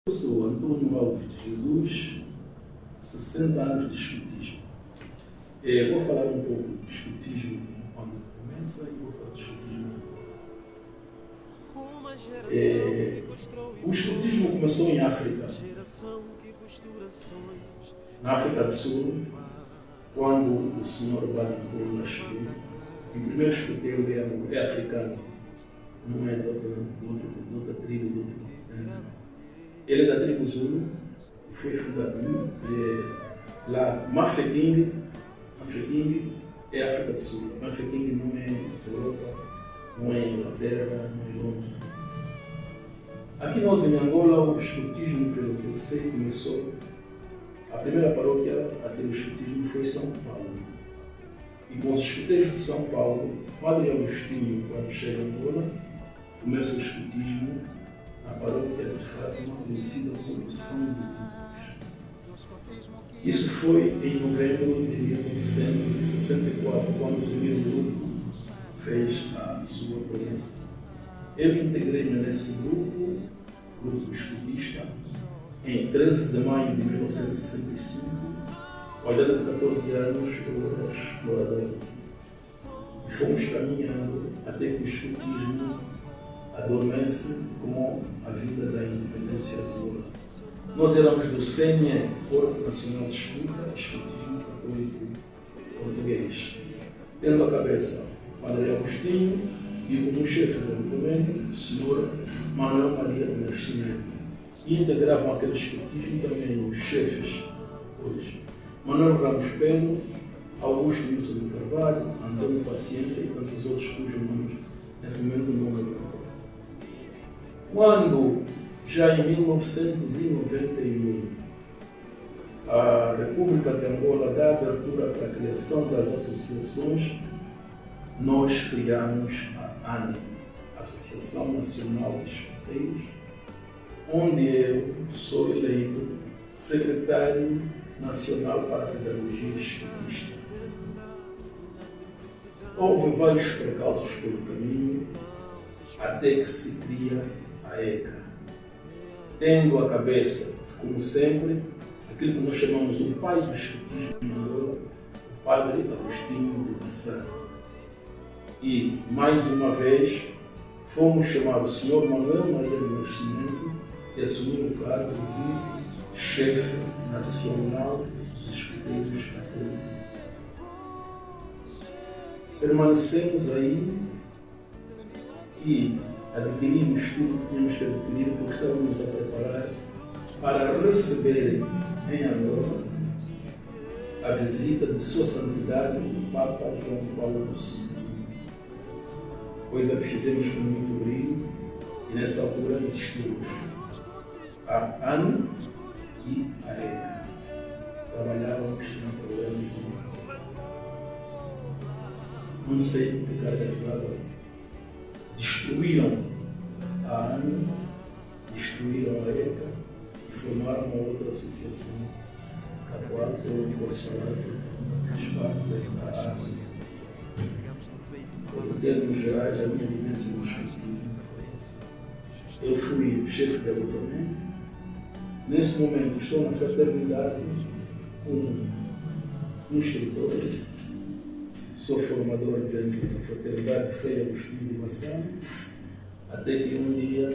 Eu sou Antônio Alves de Jesus, 60 anos de escutismo. Vou falar um pouco do escutismo quando começa e vou falar do escutismo agora. O escutismo começou em África, na África do Sul, quando o senhor Balimpur nasceu. O primeiro escuteiro é africano, não é de outra tribo, de outro continente. Ele é da tribo Zulu e foi fundador lá. Mafeking é África do Sul. Mafeking não é Europa, não é Inglaterra, não é Londres. Aqui nós em Angola, o escutismo, pelo que eu sei, começou. A primeira paróquia a ter o escutismo foi São Paulo. E com os escuteiros de São Paulo, Padre Agostinho, quando chega em Angola, começa o escutismo na paróquia de Fátima, conhecida como São Domingos. Isso foi em novembro de 1964, quando o primeiro grupo fez a sua presença. Eu integrei-me nesse grupo escutista, em 13 de maio de 1965. Com a idade de 14 anos, eu era explorador. E fomos caminhando até que o escutismo adormece com a vida da independência de Angola. Nós éramos do CNE, Corpo Nacional de Escuta, Escutismo Católico Português, tendo à cabeça o Padre Agostinho e como chefe do movimento, o Sr. Manuel Maria do Nascimento. E integravam aquele escutismo também os chefes hoje: Manuel Ramos Pedro, Augusto Wilson de Carvalho, Antônio Paciência e tantos outros cujos nomes nesse momento não me lembro. Quando, já em 1991, a República de Angola dá abertura para a criação das associações, nós criamos a ANE, Associação Nacional de Escuteiros, onde eu sou eleito secretário nacional para a pedagogia escutista. Houve vários percalços pelo caminho, até que se cria a ECA, tendo à cabeça, como sempre, aquilo que nós chamamos o pai do escutismo em Angola, o Padre Agostinho de Massá. E, mais uma vez, fomos chamar o Sr. Manuel Maria do Nascimento, que assumiu o cargo de chefe nacional dos escuteiros católicos. Permanecemos aí e adquirimos tudo que tínhamos que adquirir, porque estávamos a preparar para receber em Angola a visita de Sua Santidade, o Papa João Paulo II. Coisa que fizemos com muito brilho, e nessa altura existimos a ANE e a ECA. Trabalhávamos sem problema nenhum. Não sei que cargas d'água destruíram a ANE, destruíram a ECA e formaram uma outra associação, da qual eu não posso falar porque fiz parte dessa associação. Em termos gerais, a minha vivência no escutismo foi essa. Eu fui chefe de agrupamento. Nesse momento estou na fraternidade como instrutor. Sou formador dentro da fraternidade Frei Agostinho de Massá, até que um dia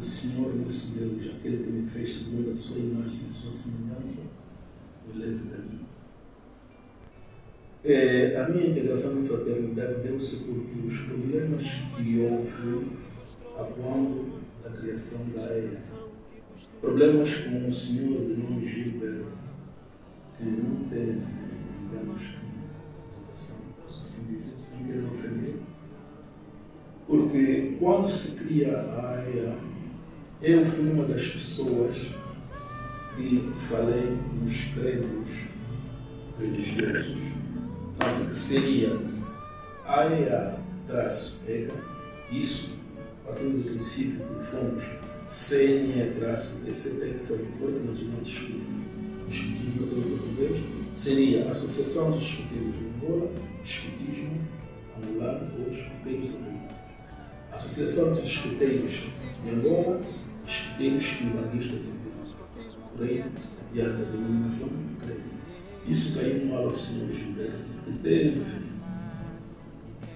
o Senhor nosso Deus, aquele que me fez segundo a sua imagem e a sua semelhança, me leve dali. A minha integração na fraternidade deu-se porque os problemas que houve quando a criação da EA, problemas com o senhor de nome Gilberto, que não teve, digamos, educação, posso assim dizer, sem querer ofender, porque quando se cria a EA, eu fui uma das pessoas que falei nos credos religiosos, tanto que seria AEA-ECA, isso partindo do princípio que fomos CNE-ECT, que foi o Corpo Nacional de Escutismo Português, seria Associação dos Escuteiros de Angola, Escutismo Angolano ou Escuteiros Angolanos. Associação dos Escuteiros de Angola, escuteiros e umbandistas por aí, adiante da denominação do creio. Isso caiu mal ao Senhor Gilberto, que teve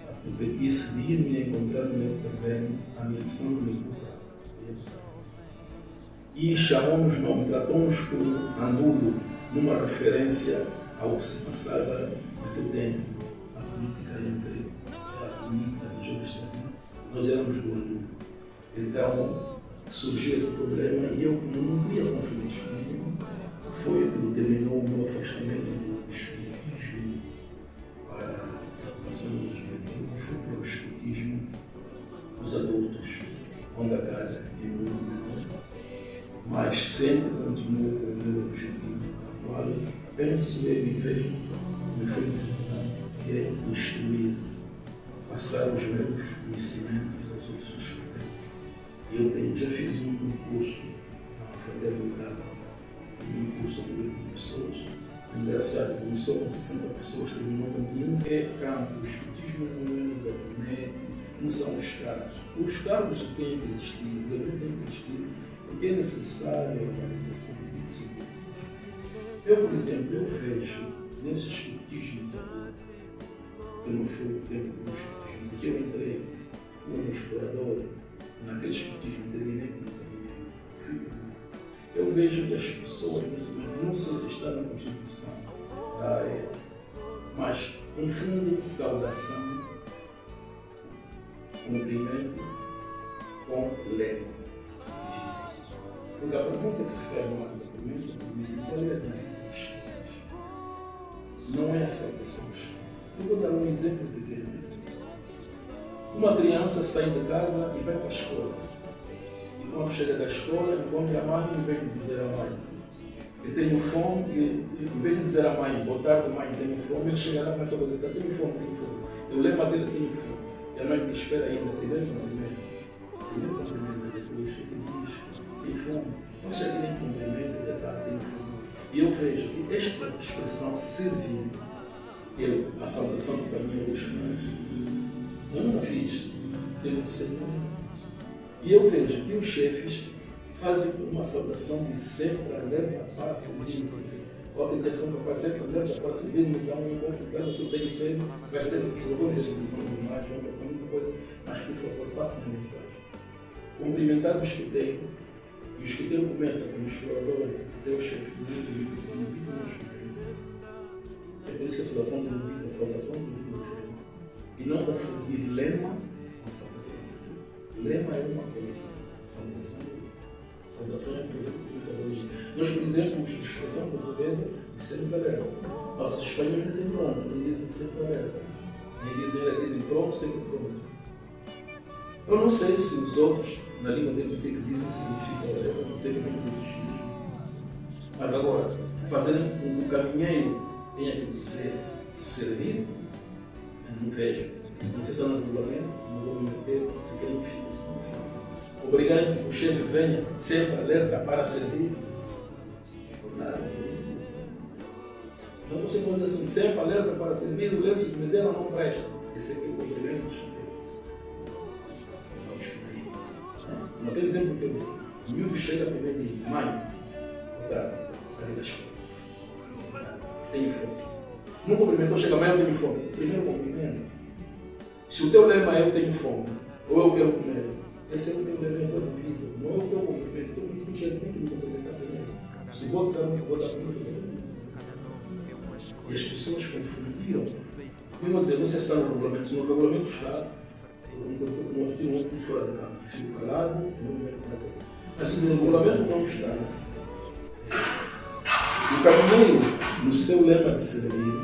a petice de ir me encontrar no meu terreno, a missão do meu povo. E chamou-nos nome, tratou-nos como anulo, numa referência ao que se passava naquele tempo, a política entre a política de Jorge Savimbi. Nós éramos do anulo. Então surgiu esse problema e eu, como não queria conflitos comigo, foi o que determinou o meu afastamento do escutismo para a ocupação da juventude e foi para o escutismo dos adultos, onde a carga é muito menor, mas sempre continuo com o meu objetivo, o qual penso e vejo me foi designado, que é instruir, passar os meus conhecimentos aos outros escuteiros. Eu já fiz um curso na fraternidade, um curso a um grupo de pessoas. Engraçado, começou com 60 pessoas, terminou com 15. É campo, o escutismo não é no gabinete, não são os cargos. Os cargos têm que existir, o gabinete tem que existir, porque é necessário a organização de segurança. Eu, por exemplo, eu vejo nesse escutismo que não foi o tempo do escutismo, porque eu entrei como explorador, naquele escutismo terminei como caminheiro, fui caminheiro. Eu vejo que as pessoas nesse momento, não sei se está na Constituição da AE, mas confundem saudação, cumprimento com lema. Porque a pergunta que se faz no ato da promessa é qual é a divisa dos crentes? Não é a saudação dos crentes. Eu vou dar um exemplo pequeno. Uma criança sai de casa e vai para a escola. E quando chega da escola, encontra a mãe, em vez de dizer à mãe, eu tenho fome, e em vez de dizer à mãe, boa tarde mãe, tenho fome, ele chega lá e começa a gritar, tenho fome. Eu lembro dele, tenho fome. E a mãe diz, espera ainda, primeiro cumprimento, depois ele diz, tenho fome. Mas já que nem cumprimento, ele está, tenho fome. E eu vejo que esta expressão servir, a saudação do caminho dos pais, eu nunca fiz, tenho que ser. E eu vejo que os chefes fazem uma saudação de sempre alerta para servir. Ou a intenção do pai sempre alerta para servir, me dá um pouco de cada que eu tenho sempre, vai ser coisa de missão de imagem, muita coisa, mas por favor, passe a mensagem. Cumprimentar o escuteiro, e o escuteiro começa como explorador, até o chefe do lubito no escuteiro. É por isso que a saudação do lubito é a saudação do lubito diferente. E não confundir lema com saudação. Lema é uma coisa, saudação é política. Nós, por exemplo, de expressão portuguesa, dissemos alerta. Mas os espanhóis dizem pronto, não dizem sempre alerta. Dizem pronto, sempre pronto. Eu não sei se os outros, na língua deles, o que dizem significa alerta, eu não sei como é que diz os chineses. Mas agora, fazendo com que o caminheiro tenha que dizer servir, eu não vejo. Não sei se está no regulamento, não vou me meter, se querem que fique assim, fica. Obrigado que o chefe venha sempre alerta para servir. Senão você pode dizer assim, sempre alerta para servir, o lenço que me deram não presta. Esse aqui é o cumprimento do chuteiro. Vamos por aí. Naquele exemplo que eu dei, o miúdo chega primeiro e diz, mãe, boa tarde, aqui da escola. Tenho fome. Não cumprimentou, chega, mãe, eu tenho fome. Primeiro cumprimento. Se o teu lema é eu tenho fome, ou eu quero comer, esse é o teu lema, é a tua divisa, não é o teu cumprimento. O teu cumprimento chega, tem que me cumprimentar primeiro. Se vou ficar muito, vou dar primeiro. E as pessoas confundiram. Eu vou dizer, não sei se está no regulamento, se no regulamento está, eu tenho outro fora de campo, fico calado, não vou fazer. Mas se no regulamento não está assim. O caminheiro, no seu lema de servir,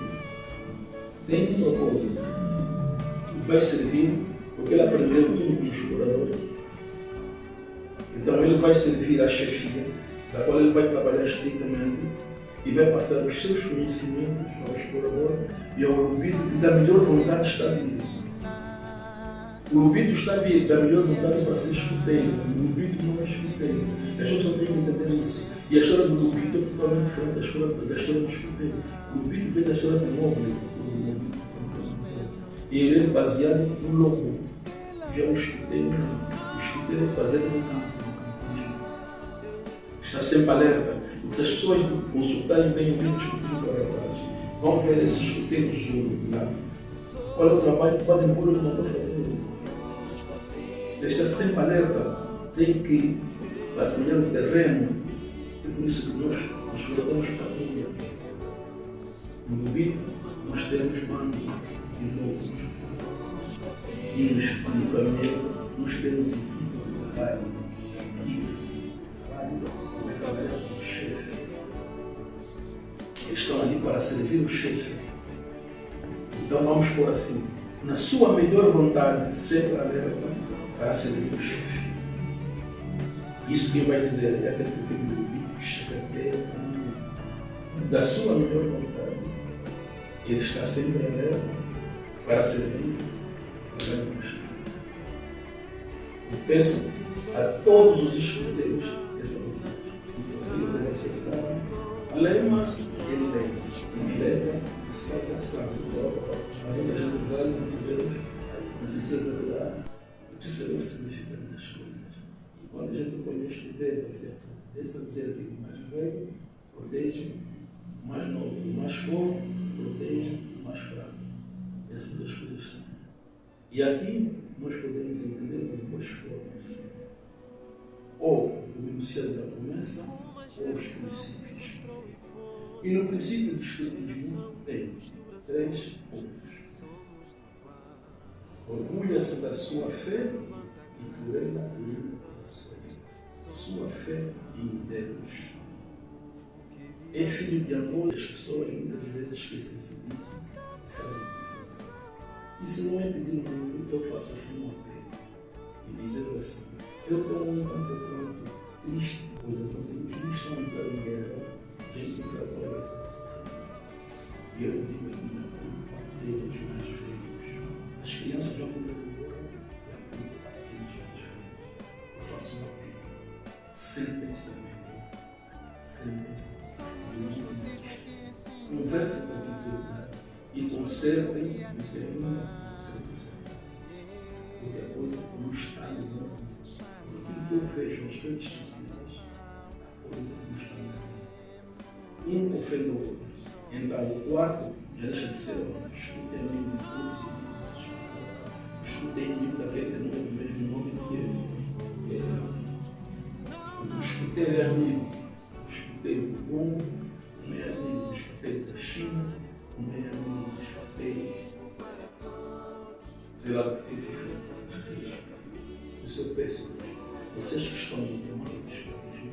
tem um propósito. Vai servir porque ele aprendeu tudo com o explorador. Então ele vai servir a chefia, da qual ele vai trabalhar estritamente e vai passar os seus conhecimentos ao explorador e ao lubito que da melhor vontade está a vir. O lubito está a vir da melhor vontade para ser escuteiro. O lubito não é escuteiro. As pessoas têm que entender isso. E a história do lubito é totalmente diferente da história do escuteiro. O lubito vem da história do nobre. E ele é baseado no lobo. Já o escuteiro não. O escuteiro é baseado no campo. Estar sempre alerta. Porque se as pessoas consultarem bem o livro escuteiro para trás, vão ver esse escuteiro Zulu lá. Qual é o trabalho que podem pôr ele não está fazendo? Estar sempre alerta. Tem que patrulhar o terreno. É por isso que nós colocamos patrulha. No Lubito, nós temos bando de lobos. E no caminho, nós temos equipe de trabalho. Que vai trabalhar com o chefe. Eles estão ali para servir o chefe. Então vamos pôr assim, na sua melhor vontade, sempre alerta para servir o chefe. Isso quem vai dizer é aquele que vem do Lubito, que chega até a caminho. Da sua melhor vontade, ele está sempre alerta para servir o chefe. Eu peço a todos os escuteiros essa missão. O serviço deve acessar lema e lema, inglesa e saudação. Quando a gente vai, nós vemos a necessidade de perceber o significado das coisas. E quando a gente põe este dedo aqui à frente, deixa dizer que o mais velho protege o mais novo, o mais forte protege o mais fraco. Essas duas coisas são. E aqui nós podemos entender de duas formas. Ou o enunciado da promessa, ou os princípios. E no princípio do Espiritismo tem 3 pontos. Orgulha-se da sua fé e por ela lida da sua vida. Sua fé em Deus. É filho de amor, as pessoas muitas vezes esquecem-se disso e fazem confusão. Isso não é pedindo muito, eu faço assim um apelo e dizendo assim: eu estou num campo pronto, triste, pois as amigos estão entrando em guerra, a gente não sabe qual vai ser essa família. E eu digo a minha culpa deles mais velhos. As crianças vão entrar em guerra e a culpa é deles mais velhos. Eu faço um apelo. Sentem-se à mesa. Sentem-se. Não existe. Conversem com sinceridade e consertem o que ainda não se conserta. Porque a coisa não está no mundo. Aquilo que eu vejo nas redes sociais, a coisa não está no mundo. Um ofende o outro. Então o quarto já deixa de ser o escuta é inimigo de todos e todos. O escuta é inimigo daquele que não é do mesmo nome que ele. O escuteiro é amigo. O escuteiro do Congo, não é amigo do escuteiro da China, não é amigo do escuteiro. Sei lá do que significa. Isso eu peço hoje. Vocês que estão no comando do escutismo,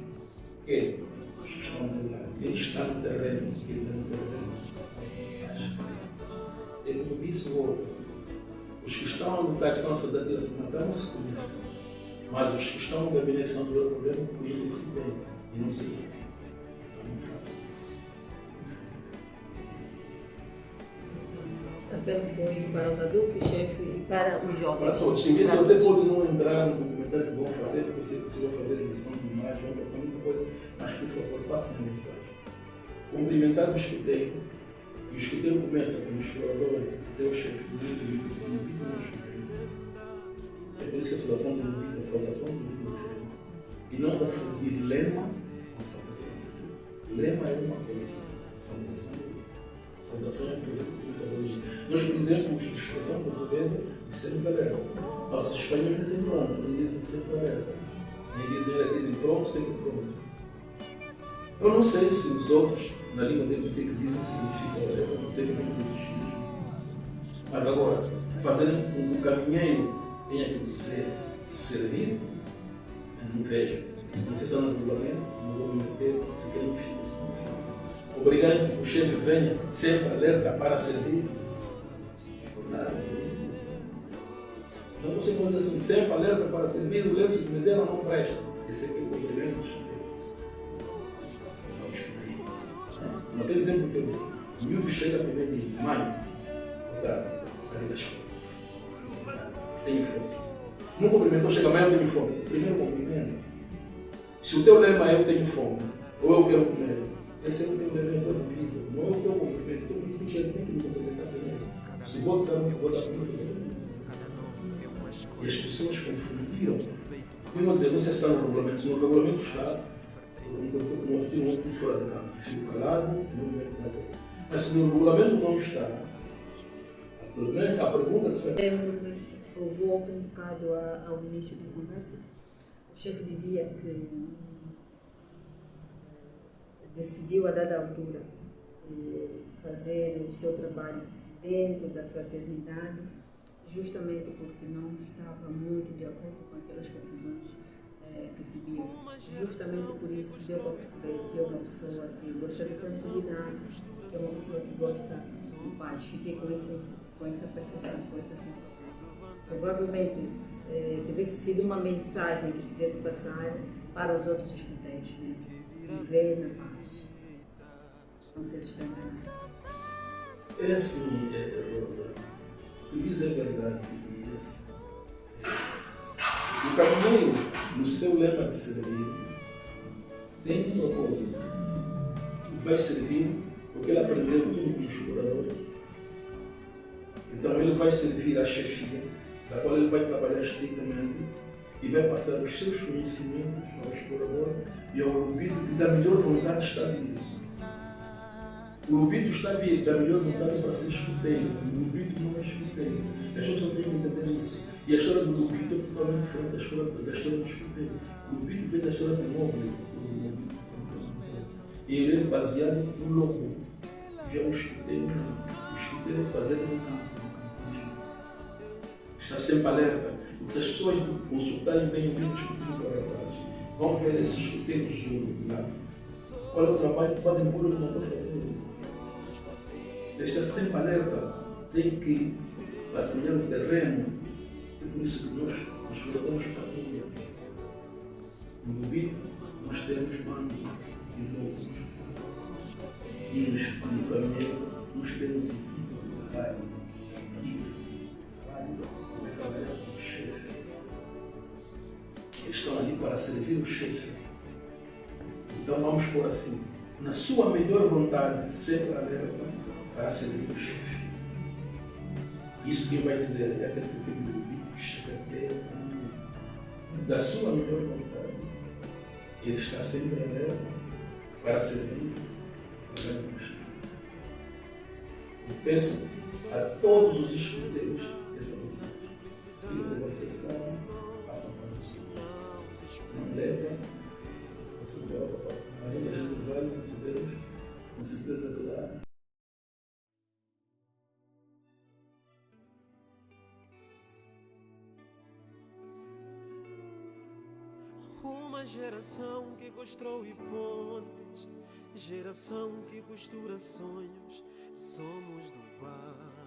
que os que estão no lado, quem está no terreno, quem está no terreno, é como disse o outro. Os que estão a lutar, que estão a se dar a se matar, não se conhecem. Mas os que estão no gabinete são do problema, conhecem-se bem e não se veem. Então não façam isso. O apelo foi para os adultos, chefe, e para os jovens. Para todos. Sim, esse até pode não entrar no documentário que vão fazer, porque eu sei que se vão fazer edição de imagem, vão botar muita coisa, mas por favor, passem a mensagem. Cumprimentar o escuteiro, e o escuteiro começa como explorador, até o chefe do Lubito não escuteiro. É por isso que a saudação do Lubito, a saudação do Lubito é diferente. E não confundir lema com saudação. Lema é uma coisa, saudação é política. Nós, por exemplo, a expressão portuguesa dissemos alerta. Mas os espanhóis dizem pronto, não dizem sempre alerta. Dizem pronto, sempre pronto. Eu não sei se os outros, na língua deles, o que dizem significa alerta, eu não sei como é que diz os chineses. Mas agora, fazendo com que o caminheiro tenha que dizer servir, eu não vejo. Não sei se está no regulamento, não vou me meter, se querem que fique assim, fique. Obrigado que o chefe venha sempre alerta para servir. Senão você pode dizer assim, sempre alerta para servir, o lenço de medela não presta. Esse aqui é o cumprimento do chuteiro. Vamos por aí. Como aquele exemplo que eu dei. O miúdo chega primeiro e diz, mãe, boa tarde, a vida chega. Tenho fome. Não cumprimentou, chega, mãe, eu tenho fome. Primeiro cumprimento. Se o teu lema é eu tenho fome, ou eu quero comer, esse é o teu lema, é a tua divisa. Não é o teu cumprimento. O teu cumprimento tem que me cumprimentar primeiro. Se vou dar muito, vou dar primeiro. E as pessoas confundiram. Eu vou dizer, não sei se está no regulamento, se no regulamento está, Nós tínhamos um fora de campo, fico calado, não me meto mais aí. Mas se no regulamento não está, pelo menos a pergunta se vai. Eu volto um bocado ao início da conversa. O chefe dizia que decidiu a dada altura fazer o seu trabalho dentro da fraternidade, justamente porque não estava muito de acordo com aquelas confusões que se viam. Justamente por isso deu para perceber que é uma pessoa que gosta de tranquilidade, que é uma pessoa que gosta de paz. Fiquei com essa percepção, com essa sensação. Provavelmente tivesse sido uma mensagem que quisesse passar para os outros escuteiros, né? Viver na paz. Não sei se está enganado. É assim, Rosa, tu diz a verdade e assim. O caminhoneiro, no seu lema de servir, tem um propósito. Ele vai servir porque ele aprendeu tudo com o explorador. Então ele vai servir a chefia, da qual ele vai trabalhar estritamente e vai passar os seus conhecimentos ao explorador e ao Lubito, que da melhor vontade está a vir. O Lubito está a vir da melhor vontade para ser escuteiro. O Lubito não é escuteiro. As pessoas só têm que entender isso. E a história do Lubito é totalmente diferente da história do escuteiro. O Lubito vem da história do nobre. E ele é baseado no lobo. Já o escuteiro não. O escuteiro é baseado no campo. Está sempre alerta. Porque se as pessoas consultarem bem o livro de escuteiro para trás, vão ver esse escuteiro zuro lá. Qual é o trabalho que podem pôr ele mandou fazer? Deixar sempre alerta. Tem que patrulhar o terreno. É por isso que nós colocamos patrulha. No Lubito, nós temos bando de lobos. E no caminho, nós temos equipe de trabalho. Vai trabalhar com o chefe. Eles estão ali para servir o chefe. Então vamos pôr assim, na sua melhor vontade, sempre alerta para servir o chefe. Isso quem vai dizer é aquele que vem do Lubito, que chega até a mim. Da sua melhor vontade, ele está sempre alerta para servir o chefe. Eu peço a todos os escuteiros essa mensagem. Aquilo que você sabe, passa para os outros. Não leva essa prova para a gente vai, nós tivemos com certeza que lá. Uma geração que constrói pontes, geração que costura sonhos, somos do bar.